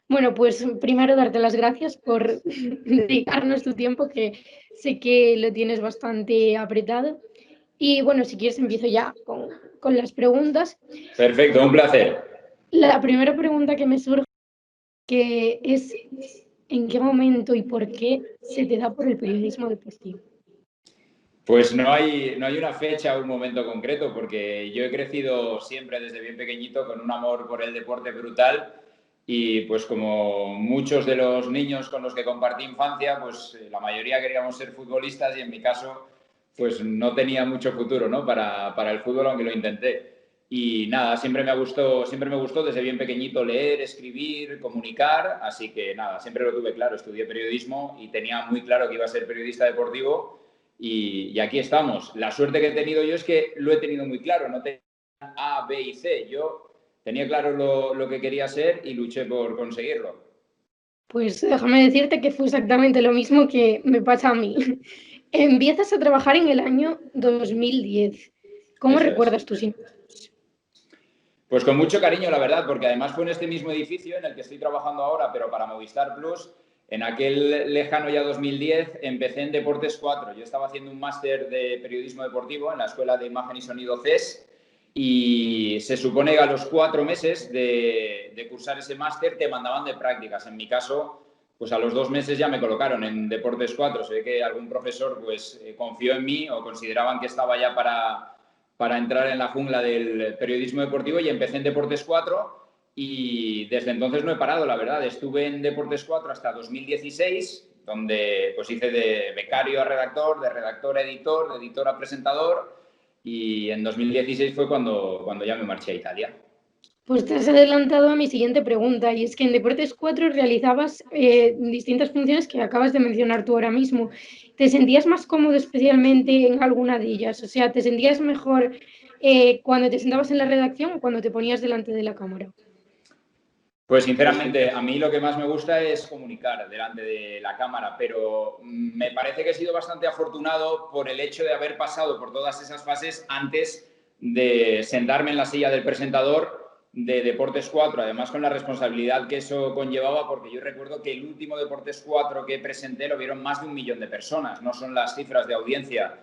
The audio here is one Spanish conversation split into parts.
Bueno, pues primero darte las gracias por dedicarnos tu tiempo, que sé que lo tienes bastante apretado. Y bueno, si quieres empiezo ya con las preguntas. Perfecto, un placer. La primera pregunta que me surge que es ¿en qué momento y por qué se te da por el periodismo deportivo? Pues no hay una fecha o un momento concreto, porque yo he crecido siempre desde bien pequeñito con un amor por el deporte brutal y pues como muchos de los niños con los que compartí infancia, pues la mayoría queríamos ser futbolistas y en mi caso pues no tenía mucho futuro, ¿no? para el fútbol, aunque lo intenté. Y nada, siempre me gustó desde bien pequeñito leer, escribir, comunicar, así que nada, siempre lo tuve claro, estudié periodismo y tenía muy claro que iba a ser periodista deportivo y aquí estamos. La suerte que he tenido yo es que lo he tenido muy claro, no tenía A, B y C. Yo tenía claro lo que quería ser y luché por conseguirlo. Pues déjame decirte que fue exactamente lo mismo que me pasa a mí. Empiezas a trabajar en el año 2010. ¿Cómo Eso es. recuerdas tus inicios? Pues con mucho cariño, la verdad, porque además fue en este mismo edificio en el que estoy trabajando ahora, pero para Movistar Plus, en aquel lejano ya 2010, empecé en Deportes 4. Yo estaba haciendo un máster de periodismo deportivo en la Escuela de Imagen y Sonido CES y se supone que a los 4 meses de cursar ese máster te mandaban de prácticas. En mi caso, pues a los 2 meses ya me colocaron en Deportes 4. Se ve que algún profesor pues confió en mí o consideraban que estaba ya para entrar en la jungla del periodismo deportivo y empecé en Deportes 4 y desde entonces no he parado, la verdad. Estuve en Deportes 4 hasta 2016, donde pues hice de becario a redactor, de redactor a editor, de editor a presentador y en 2016 fue cuando ya me marché a Italia. Pues te has adelantado a mi siguiente pregunta, y es que en Deportes 4 realizabas distintas funciones que acabas de mencionar tú ahora mismo. ¿Te sentías más cómodo especialmente en alguna de ellas? O sea, ¿te sentías mejor cuando te sentabas en la redacción o cuando te ponías delante de la cámara? Pues sinceramente, a mí lo que más me gusta es comunicar delante de la cámara, pero me parece que he sido bastante afortunado por el hecho de haber pasado por todas esas fases antes de sentarme en la silla del presentador de Deportes 4, además con la responsabilidad que eso conllevaba, porque yo recuerdo que el último Deportes 4 que presenté lo vieron más de 1 millón de personas, no son las cifras de audiencia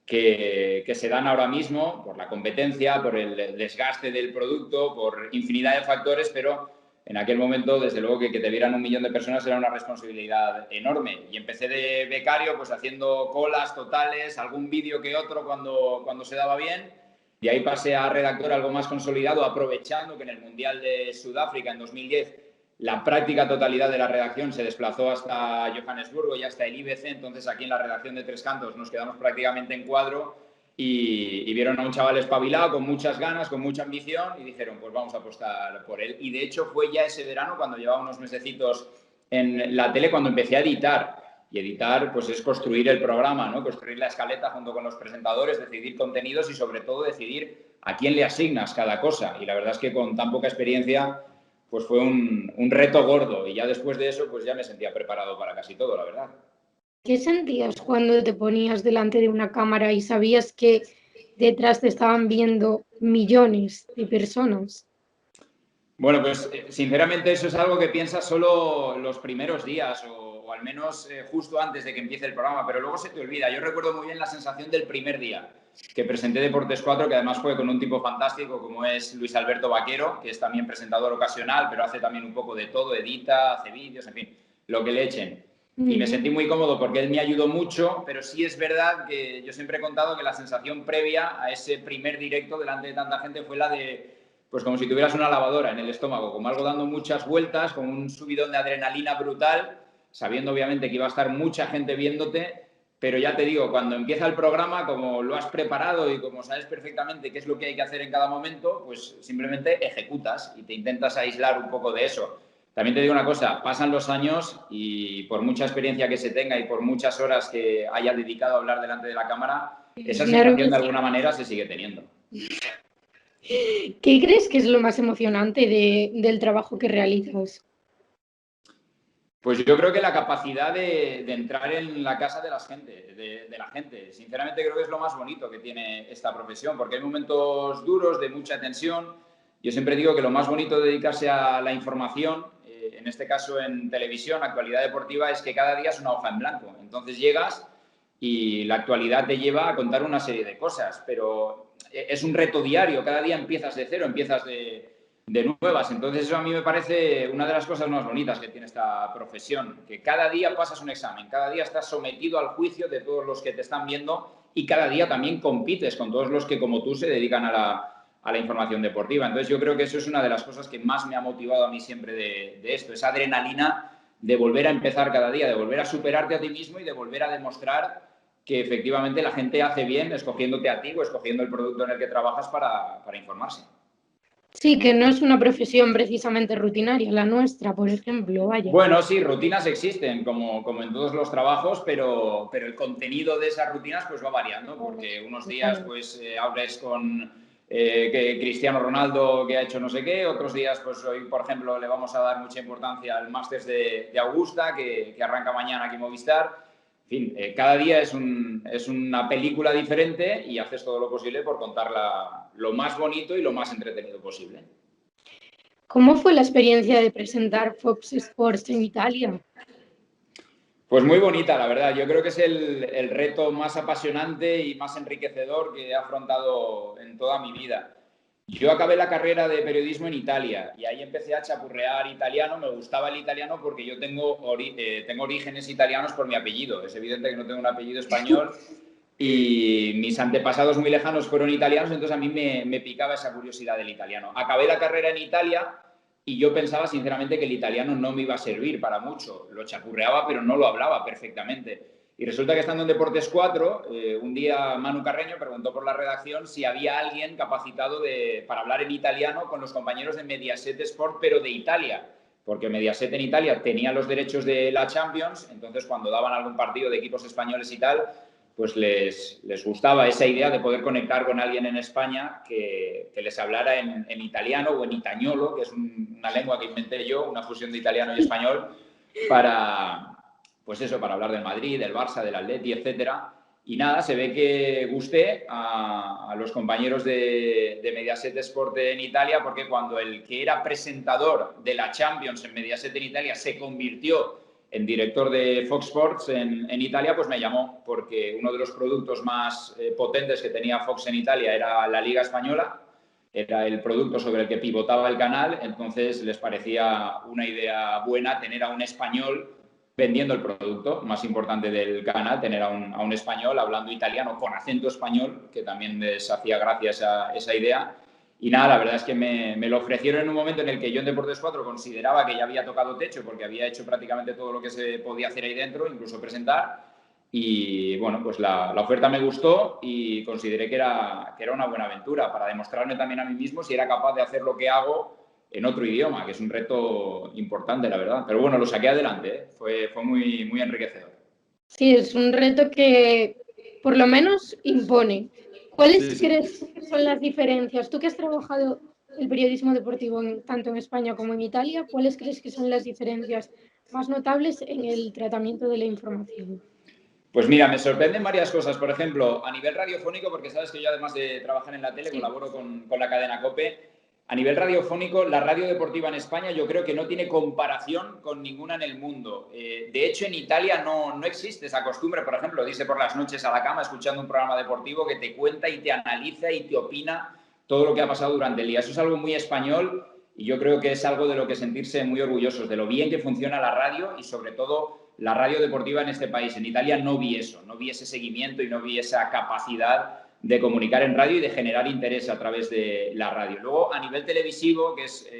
que se dan ahora mismo por la competencia, por el desgaste del producto, por infinidad de factores, pero en aquel momento, desde luego, que te vieran 1 millón de personas era una responsabilidad enorme. Y empecé de becario, pues haciendo colas totales, algún vídeo que otro cuando se daba bien. De ahí pasé a redactor algo más consolidado, aprovechando que en el Mundial de Sudáfrica en 2010 la práctica totalidad de la redacción se desplazó hasta Johannesburgo y hasta el IBC. Entonces aquí en la redacción de Tres Cantos nos quedamos prácticamente en cuadro y vieron a un chaval espabilado, con muchas ganas, con mucha ambición y dijeron, pues vamos a apostar por él. Y de hecho fue ya ese verano, cuando llevaba unos mesecitos en la tele, cuando empecé a editar. Y editar, pues es construir el programa, ¿no? Construir la escaleta junto con los presentadores, decidir contenidos y sobre todo decidir a quién le asignas cada cosa. Y la verdad es que con tan poca experiencia, pues fue un reto gordo. Y ya después de eso, pues ya me sentía preparado para casi todo, la verdad. ¿Qué sentías cuando te ponías delante de una cámara y sabías que detrás te estaban viendo millones de personas? Bueno, pues sinceramente eso es algo que piensas solo los primeros días o al menos justo antes de que empiece el programa, pero luego se te olvida. Yo recuerdo muy bien la sensación del primer día que presenté Deportes 4, que además fue con un tipo fantástico como es Luis Alberto Vaquero, que es también presentador ocasional, pero hace también un poco de todo, edita, hace vídeos, en fin, lo que le echen. Y me sentí muy cómodo porque él me ayudó mucho, pero sí es verdad que yo siempre he contado que la sensación previa a ese primer directo delante de tanta gente fue la de pues como si tuvieras una lavadora en el estómago, como algo dando muchas vueltas, con un subidón de adrenalina brutal, sabiendo obviamente que iba a estar mucha gente viéndote, pero ya te digo, cuando empieza el programa, como lo has preparado y como sabes perfectamente qué es lo que hay que hacer en cada momento, pues simplemente ejecutas y te intentas aislar un poco de eso. También te digo una cosa, pasan los años y por mucha experiencia que se tenga y por muchas horas que haya dedicado a hablar delante de la cámara, esa Claro sensación que de sí. alguna manera se sigue teniendo. ¿Qué crees que es lo más emocionante del trabajo que realizas? Pues yo creo que la capacidad de entrar en la casa de, de la gente. Sinceramente creo que es lo más bonito que tiene esta profesión, porque hay momentos duros, de mucha tensión. Yo siempre digo que lo más bonito de dedicarse a la información, en este caso en televisión, actualidad deportiva, es que cada día es una hoja en blanco. Entonces llegas y la actualidad te lleva a contar una serie de cosas, pero es un reto diario, cada día empiezas de cero, empiezas de nuevas. Entonces eso a mí me parece una de las cosas más bonitas que tiene esta profesión, que cada día pasas un examen, cada día estás sometido al juicio de todos los que te están viendo y cada día también compites con todos los que como tú se dedican a la información deportiva. Entonces yo creo que eso es una de las cosas que más me ha motivado a mí siempre de esto, esa adrenalina de volver a empezar cada día, de volver a superarte a ti mismo y de volver a demostrar que efectivamente la gente hace bien escogiéndote a ti o escogiendo el producto en el que trabajas para informarse. Sí, que no es una profesión precisamente rutinaria, la nuestra, por ejemplo, vaya. Bueno, sí, rutinas existen, como en todos los trabajos, pero el contenido de esas rutinas pues va variando, porque unos días pues hables con que Cristiano Ronaldo que ha hecho no sé qué, otros días pues hoy, por ejemplo, le vamos a dar mucha importancia al Masters de Augusta, que arranca mañana aquí en Movistar. En fin, cada día es una película diferente y haces todo lo posible por contarla lo más bonito y lo más entretenido posible. ¿Cómo fue la experiencia de presentar Fox Sports en Italia? Pues muy bonita, la verdad. Yo creo que es el reto más apasionante y más enriquecedor que he afrontado en toda mi vida. Yo acabé la carrera de periodismo en Italia y ahí empecé a chapurrear italiano. Me gustaba el italiano porque yo tengo orígenes italianos por mi apellido. Es evidente que no tengo un apellido español y mis antepasados muy lejanos fueron italianos, entonces a mí me picaba esa curiosidad del italiano. Acabé la carrera en Italia y yo pensaba sinceramente que el italiano no me iba a servir para mucho. Lo chapurreaba, pero no lo hablaba perfectamente. Y resulta que estando en Deportes 4, un día Manu Carreño preguntó por la redacción si había alguien capacitado para hablar en italiano con los compañeros de Mediaset Sport, pero de Italia. Porque Mediaset en Italia tenía los derechos de la Champions, entonces cuando daban algún partido de equipos españoles y tal, pues les gustaba esa idea de poder conectar con alguien en España que les hablara en italiano o en itañolo, que es una lengua que inventé yo, una fusión de italiano y español, pues eso, para hablar del Madrid, del Barça, del Atleti, etcétera. Y nada, se ve que gusté a los compañeros de Mediaset Sport en Italia, porque cuando el que era presentador de la Champions en Mediaset en Italia se convirtió en director de Fox Sports en Italia, pues me llamó porque uno de los productos más potentes que tenía Fox en Italia era la Liga Española, era el producto sobre el que pivotaba el canal, entonces les parecía una idea buena tener a un español vendiendo el producto más importante del canal, tener a un español hablando italiano con acento español, que también les hacía gracia esa idea. Y nada, la verdad es que me lo ofrecieron en un momento en el que yo en Deportes 4 consideraba que ya había tocado techo porque había hecho prácticamente todo lo que se podía hacer ahí dentro, incluso presentar. Y bueno, pues la oferta me gustó y consideré que era una buena aventura para demostrarme también a mí mismo si era capaz de hacer lo que hago en otro idioma, que es un reto importante, la verdad. Pero bueno, lo saqué adelante, ¿eh? Fue muy, muy enriquecedor. Sí, es un reto que por lo menos impone. ¿Cuáles crees que son las diferencias? Tú que has trabajado el periodismo deportivo tanto en España como en Italia, ¿cuáles crees que son las diferencias más notables en el tratamiento de la información? Pues mira, me sorprenden varias cosas. Por ejemplo, a nivel radiofónico, porque sabes que yo además de trabajar en la tele, colaboro con la cadena COPE. A nivel radiofónico, la radio deportiva en España yo creo que no tiene comparación con ninguna en el mundo. De hecho, en Italia no existe esa costumbre, por ejemplo, de irse por las noches a la cama escuchando un programa deportivo que te cuenta y te analiza y te opina todo lo que ha pasado durante el día. Eso es algo muy español y yo creo que es algo de lo que sentirse muy orgullosos, de lo bien que funciona la radio y sobre todo la radio deportiva en este país. En Italia no vi eso, no vi ese seguimiento y no vi esa capacidad de comunicar en radio y de generar interés a través de la radio. Luego, a nivel televisivo, que es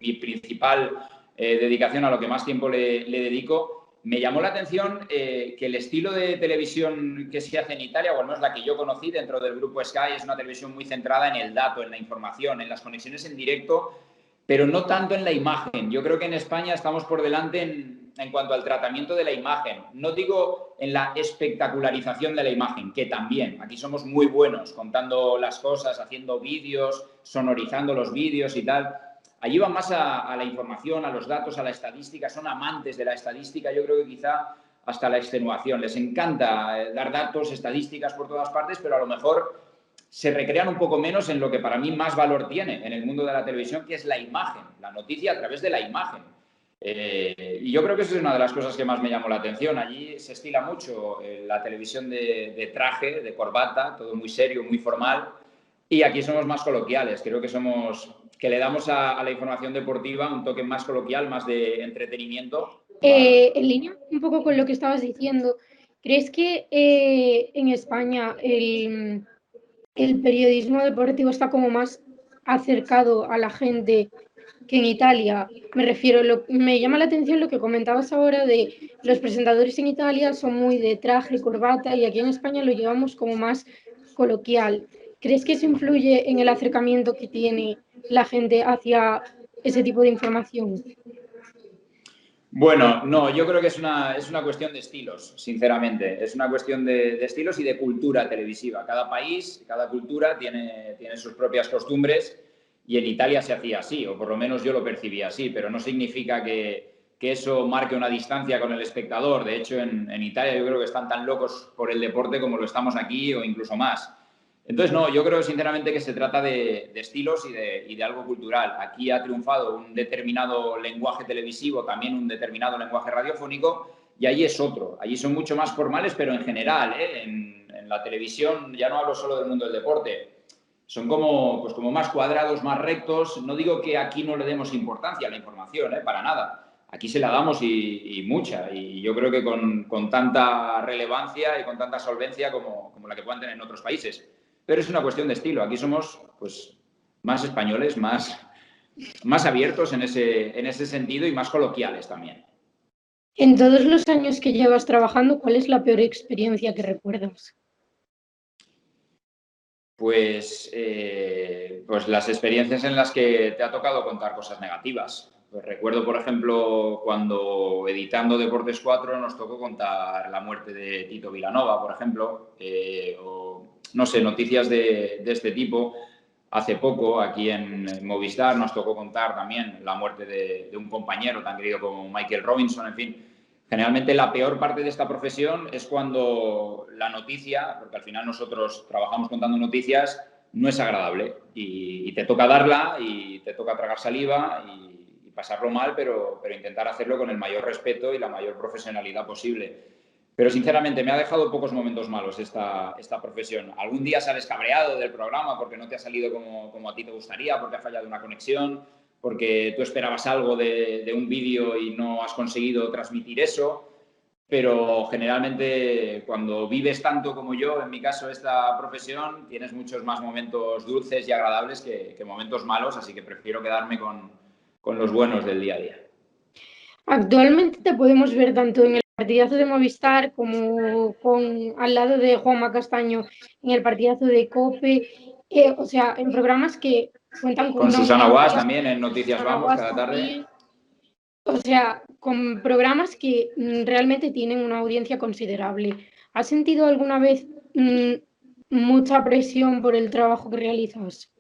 mi principal dedicación, a lo que más tiempo le dedico, me llamó la atención que el estilo de televisión que se hace en Italia, o al menos la que yo conocí dentro del grupo Sky, es una televisión muy centrada en el dato, en la información, en las conexiones en directo, pero no tanto en la imagen. Yo creo que en España estamos por delante en cuanto al tratamiento de la imagen. No digo en la espectacularización de la imagen, que también. Aquí somos muy buenos contando las cosas, haciendo vídeos, sonorizando los vídeos y tal. Allí van más a la información, a los datos, a la estadística. Son amantes de la estadística. Yo creo que quizá hasta la extenuación. Les encanta dar datos, estadísticas por todas partes, pero a lo mejor se recrean un poco menos en lo que para mí más valor tiene en el mundo de la televisión, que es la imagen, la noticia a través de la imagen. Y yo creo que eso es una de las cosas que más me llamó la atención. Allí se estila mucho la televisión de traje, de corbata, todo muy serio, muy formal. Y aquí somos más coloquiales. Creo que le damos a la información deportiva un toque más coloquial, más de entretenimiento. En línea un poco con lo que estabas diciendo, ¿crees que en España el periodismo deportivo está como más acercado a la gente que en Italia? Me refiero, me llama la atención lo que comentabas ahora de los presentadores en Italia son muy de traje, corbata y aquí en España lo llevamos como más coloquial. ¿Crees que eso influye en el acercamiento que tiene la gente hacia ese tipo de información? Bueno, no, yo creo que es una cuestión de estilos, sinceramente. Es una cuestión de estilos y de cultura televisiva. Cada país, cada cultura tiene sus propias costumbres y en Italia se hacía así, o por lo menos yo lo percibía así, pero no significa que eso marque una distancia con el espectador. De hecho, en Italia yo creo que están tan locos por el deporte como lo estamos aquí o incluso más. Entonces, no, yo creo sinceramente que se trata de estilos y de algo cultural. Aquí ha triunfado un determinado lenguaje televisivo, también un determinado lenguaje radiofónico, y allí es otro. Allí son mucho más formales, pero en general, en la televisión, ya no hablo solo del mundo del deporte, son como más cuadrados, más rectos. No digo que aquí no le demos importancia a la información, para nada. Aquí se la damos y mucha, y yo creo que con tanta relevancia y con tanta solvencia como la que puedan tener en otros países. Pero es una cuestión de estilo. Aquí somos pues, más españoles, más abiertos en ese sentido y más coloquiales también. En todos los años que llevas trabajando, ¿cuál es la peor experiencia que recuerdas? Pues las experiencias en las que te ha tocado contar cosas negativas. Pues recuerdo, por ejemplo, cuando editando Deportes 4 nos tocó contar la muerte de Tito Vilanova, por ejemplo, o no sé, noticias de este tipo. Hace poco, aquí en Movistar, nos tocó contar también la muerte de un compañero tan querido como Michael Robinson, en fin. Generalmente la peor parte de esta profesión es cuando la noticia, porque al final nosotros trabajamos contando noticias, no es agradable y te toca darla y te toca tragar saliva y pasarlo mal, pero intentar hacerlo con el mayor respeto y la mayor profesionalidad posible. Pero sinceramente me ha dejado pocos momentos malos esta profesión. Algún día sales cabreado del programa porque no te ha salido como a ti te gustaría, porque ha fallado una conexión, porque tú esperabas algo de un vídeo y no has conseguido transmitir eso, pero generalmente cuando vives tanto como yo, en mi caso, esta profesión, tienes muchos más momentos dulces y agradables que momentos malos, así que prefiero quedarme con los buenos del día a día. Actualmente te podemos ver tanto en el partidazo de Movistar como al lado de Juanma Castaño en el partidazo de COPE, o sea, en programas que cuentan con Con una Susana Guas audiencia, también en Noticias Susana Vamos Guas cada tarde. también, o sea, con programas que realmente tienen una audiencia considerable. ¿Has sentido alguna vez mucha presión por el trabajo que realizas?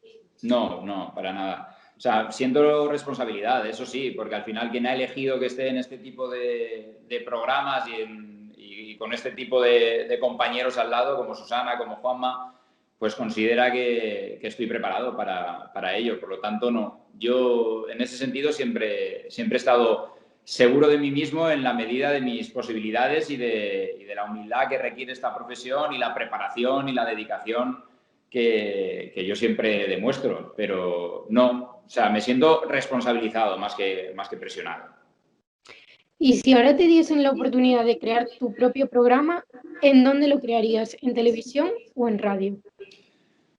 No, para nada. O sea, siento responsabilidad, eso sí, porque al final quien ha elegido que esté en este tipo de programas y con este tipo de compañeros al lado, como Susana, como Juanma, pues considera que estoy preparado para ello. Por lo tanto, no. Yo, en ese sentido, siempre he estado seguro de mí mismo en la medida de mis posibilidades y de la humildad que requiere esta profesión y la preparación y la dedicación que yo siempre demuestro, pero no, o sea, me siento responsabilizado más que presionado. Y si ahora te diesen la oportunidad de crear tu propio programa, ¿en dónde lo crearías? ¿En televisión o en radio?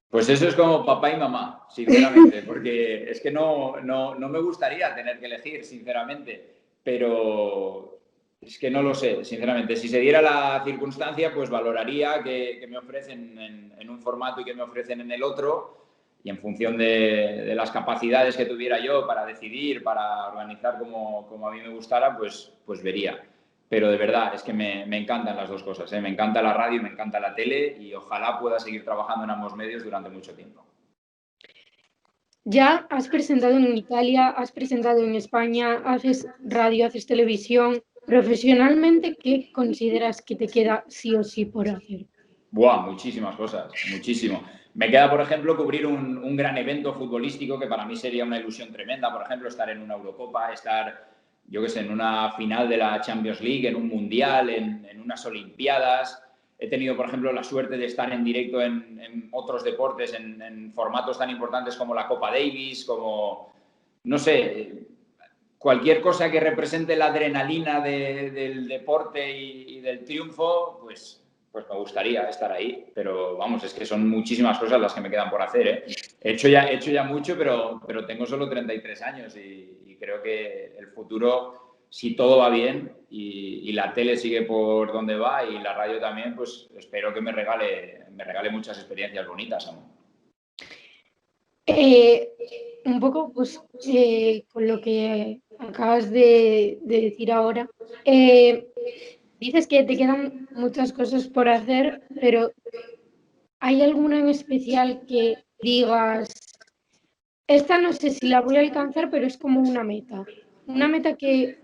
Pues eso es como papá y mamá, sinceramente, porque es que no me gustaría tener que elegir, sinceramente, pero es que no lo sé, sinceramente. Si se diera la circunstancia, pues valoraría que me ofrecen en un formato y que me ofrecen en el otro, y en función de las capacidades que tuviera yo para decidir, para organizar como a mí me gustara, pues vería. Pero de verdad, es que me encantan las dos cosas, ¿eh? Me encanta la radio y me encanta la tele y ojalá pueda seguir trabajando en ambos medios durante mucho tiempo. Ya has presentado en Italia, has presentado en España, haces radio, haces televisión. Profesionalmente, ¿qué consideras que te queda sí o sí por hacer? Buah, muchísimas cosas, muchísimo. Me queda, por ejemplo, cubrir un gran evento futbolístico que para mí sería una ilusión tremenda, por ejemplo, estar en una Eurocopa, estar yo qué sé, en una final de la Champions League, en un Mundial, en unas Olimpiadas. He tenido, por ejemplo, la suerte de estar en directo en otros deportes, en formatos tan importantes como la Copa Davis, como, no sé, cualquier cosa que represente la adrenalina del deporte y del triunfo, pues me gustaría estar ahí. Pero vamos, es que son muchísimas cosas las que me quedan por hacer, ¿eh? He hecho ya mucho, pero tengo solo 33 años y creo que el futuro, si todo va bien y la tele sigue por donde va y la radio también, pues espero que me regale muchas experiencias bonitas, amor. Un poco, pues, con lo que acabas de decir ahora, dices que te quedan muchas cosas por hacer, pero ¿hay alguna en especial que digas, esta no sé si la voy a alcanzar, pero es como una meta? Una meta que,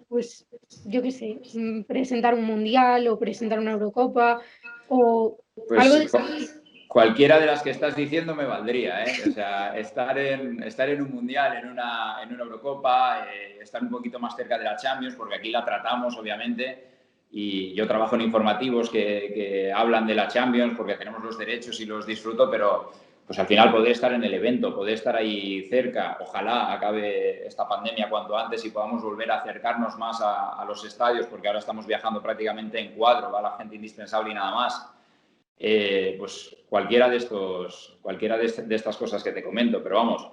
pues, yo qué sé, presentar un mundial o presentar una Eurocopa o algo de Pues eso. cualquiera de las que estás diciendo me valdría, ¿eh? O sea, estar en un Mundial, en una Eurocopa, estar un poquito más cerca de la Champions, porque aquí la tratamos, obviamente, y yo trabajo en informativos que hablan de la Champions porque tenemos los derechos y los disfruto, pero pues al final poder estar en el evento, poder estar ahí cerca, ojalá acabe esta pandemia cuanto antes y podamos volver a acercarnos más a los estadios, porque ahora estamos viajando prácticamente en cuadro, va la gente indispensable y nada más. Pues cualquiera de estas cosas que te comento, pero vamos,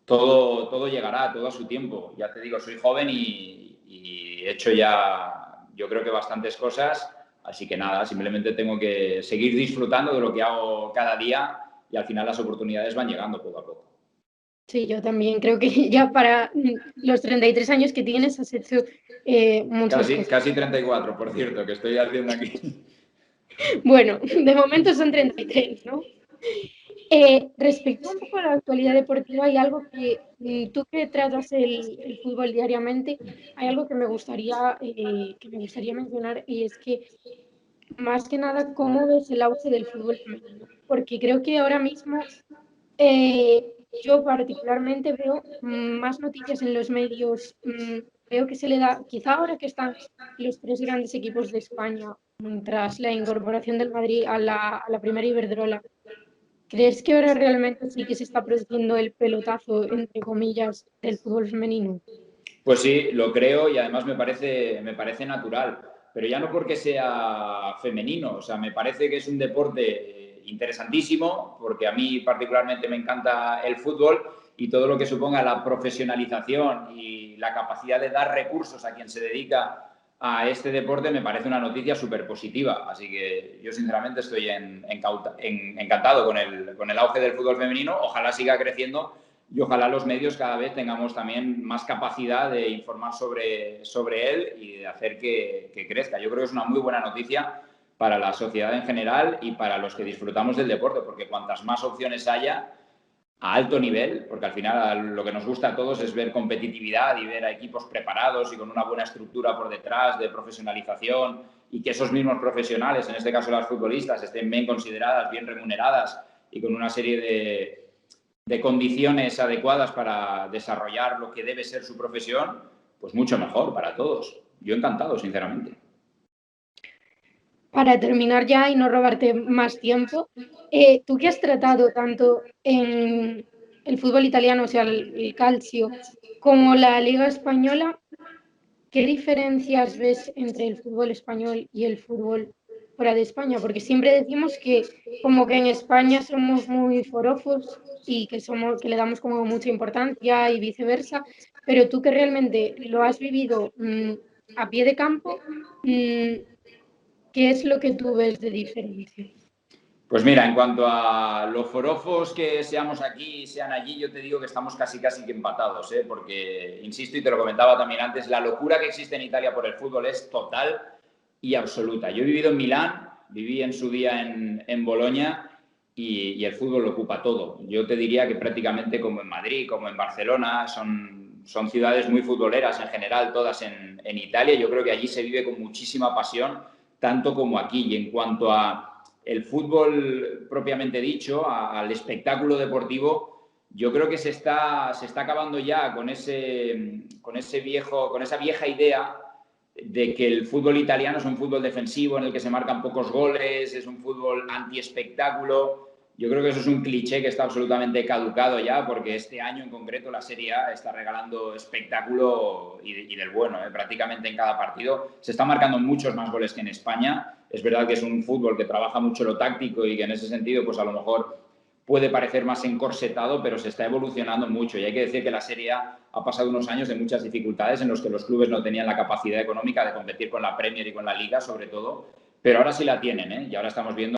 todo llegará, todo a su tiempo. Ya te digo, soy joven y he hecho ya, yo creo que bastantes cosas, así que nada, simplemente tengo que seguir disfrutando de lo que hago cada día y al final las oportunidades van llegando poco a poco. Sí, yo también creo que ya para los 33 años que tienes has hecho muchas cosas. Casi 34, por cierto, que estoy haciendo aquí. Bueno, de momento son 33, ¿no? Respecto un poco a la actualidad deportiva, hay algo que tú que tratas el fútbol diariamente, hay algo que me gustaría mencionar y es que más que nada, ¿cómo ves el auge del fútbol femenino? Porque creo que ahora mismo yo particularmente veo más noticias en los medios, veo que se le da, quizá ahora que están los tres grandes equipos de España, tras la incorporación del Madrid a la primera Iberdrola, ¿crees que ahora realmente sí que se está produciendo el pelotazo, entre comillas, del fútbol femenino? Pues sí, lo creo y además me parece natural, pero ya no porque sea femenino, o sea, me parece que es un deporte interesantísimo, porque a mí particularmente me encanta el fútbol y todo lo que suponga la profesionalización y la capacidad de dar recursos a quien se dedica a este deporte me parece una noticia súper positiva. Así que yo sinceramente estoy encantado con el auge del fútbol femenino, ojalá siga creciendo y ojalá los medios cada vez tengamos también más capacidad de informar sobre él y de hacer que crezca. Yo creo que es una muy buena noticia para la sociedad en general y para los que disfrutamos del deporte, porque cuantas más opciones haya a alto nivel, porque al final lo que nos gusta a todos es ver competitividad y ver a equipos preparados y con una buena estructura por detrás de profesionalización y que esos mismos profesionales, en este caso las futbolistas, estén bien consideradas, bien remuneradas y con una serie de condiciones adecuadas para desarrollar lo que debe ser su profesión, pues mucho mejor para todos. Yo encantado, sinceramente. Para terminar ya y no robarte más tiempo, tú que has tratado tanto en el fútbol italiano, o sea, el calcio, como la Liga Española, ¿qué diferencias ves entre el fútbol español y el fútbol fuera de España? Porque siempre decimos que como que en España somos muy forofos y que le damos como mucha importancia y viceversa, pero tú que realmente lo has vivido a pie de campo, ¿qué es lo que tú ves de diferencia? Pues mira, en cuanto a los forofos que seamos aquí y sean allí, yo te digo que estamos casi que empatados, ¿eh? Porque, insisto, y te lo comentaba también antes, la locura que existe en Italia por el fútbol es total y absoluta. Yo he vivido en Milán, viví en su día en Bolonia y el fútbol lo ocupa todo. Yo te diría que prácticamente como en Madrid, como en Barcelona, son ciudades muy futboleras en general, todas en Italia. Yo creo que allí se vive con muchísima pasión, tanto como aquí. Y en cuanto a el fútbol propiamente dicho, al espectáculo deportivo, yo creo que se está acabando ya con esa vieja idea de que el fútbol italiano es un fútbol defensivo en el que se marcan pocos goles, es un fútbol anti-espectáculo. Yo creo que eso es un cliché que está absolutamente caducado ya, porque este año en concreto la Serie A está regalando espectáculo y del bueno, prácticamente en cada partido. Se están marcando muchos más goles que en España. Es verdad que es un fútbol que trabaja mucho lo táctico y que en ese sentido, pues a lo mejor puede parecer más encorsetado, pero se está evolucionando mucho. Y hay que decir que la Serie A ha pasado unos años de muchas dificultades en los que los clubes no tenían la capacidad económica de competir con la Premier y con la Liga, sobre todo, pero ahora sí la tienen, ¿eh? Y ahora estamos viendo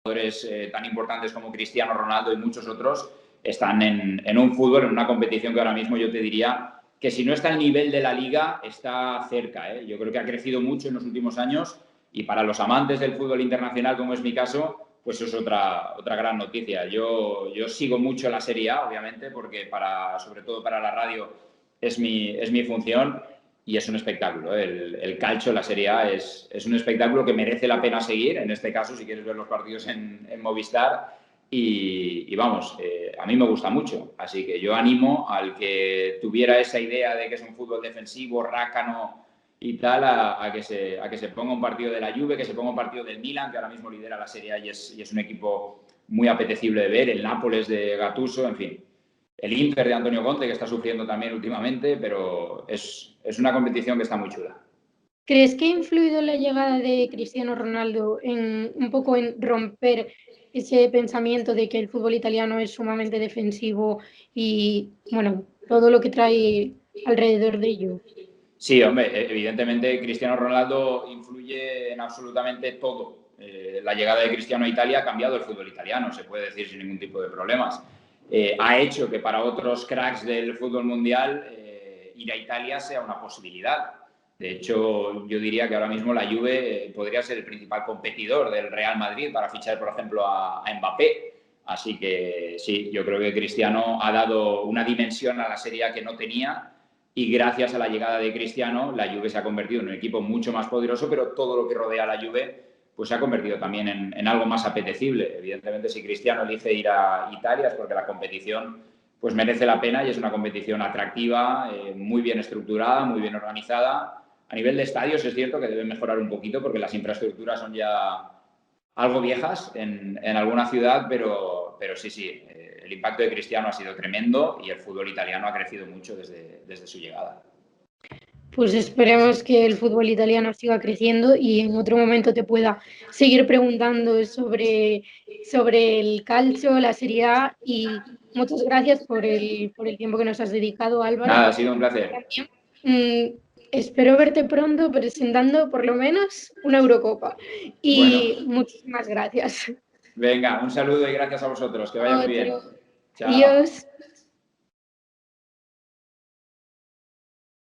jugadores tan importantes como Cristiano Ronaldo y muchos otros están en un fútbol, en una competición que ahora mismo yo te diría que si no está al nivel de la Liga, está cerca, ¿eh? Yo creo que ha crecido mucho en los últimos años y para los amantes del fútbol internacional, como es mi caso, pues eso es otra gran noticia. Yo sigo mucho la Serie A, obviamente, porque sobre todo para la radio es mi función y es un espectáculo. El calcio, la Serie A, es un espectáculo que merece la pena seguir, en este caso, si quieres ver los partidos en Movistar. Y vamos, a mí me gusta mucho. Así que yo animo al que tuviera esa idea de que es un fútbol defensivo, rácano y tal, a que se ponga un partido de la Juve, que se ponga un partido del Milan, que ahora mismo lidera la Serie A y es un equipo muy apetecible de ver, el Nápoles de Gattuso, en fin. El Inter de Antonio Conte, que está sufriendo también últimamente, pero es una competición que está muy chula. ¿Crees que ha influido la llegada de Cristiano Ronaldo un poco en romper ese pensamiento de que el fútbol italiano es sumamente defensivo y, bueno, todo lo que trae alrededor de ello? Sí, hombre, evidentemente Cristiano Ronaldo influye en absolutamente todo. La llegada de Cristiano a Italia ha cambiado el fútbol italiano, se puede decir sin ningún tipo de problemas. Ha hecho que para otros cracks del fútbol mundial ir a Italia sea una posibilidad. De hecho, yo diría que ahora mismo la Juve podría ser el principal competidor del Real Madrid para fichar, por ejemplo, a Mbappé. Así que sí, yo creo que Cristiano ha dado una dimensión a la Serie A que no tenía y gracias a la llegada de Cristiano, la Juve se ha convertido en un equipo mucho más poderoso, pero todo lo que rodea a la Juve pues se ha convertido también en algo más apetecible. Evidentemente, si Cristiano elige ir a Italia es porque la competición pues merece la pena y es una competición atractiva, muy bien estructurada, muy bien organizada. A nivel de estadios es cierto que deben mejorar un poquito porque las infraestructuras son ya algo viejas en alguna ciudad, pero sí, el impacto de Cristiano ha sido tremendo y el fútbol italiano ha crecido mucho desde su llegada. Pues esperemos que el fútbol italiano siga creciendo y en otro momento te pueda seguir preguntando sobre el calcio, la Serie A, y muchas gracias por el tiempo que nos has dedicado, Álvaro. Nada, ha sido un placer. También espero verte pronto presentando por lo menos una Eurocopa y Bueno, muchísimas gracias. venga, un saludo y gracias a vosotros. Que vaya muy bien. Chao. Adiós.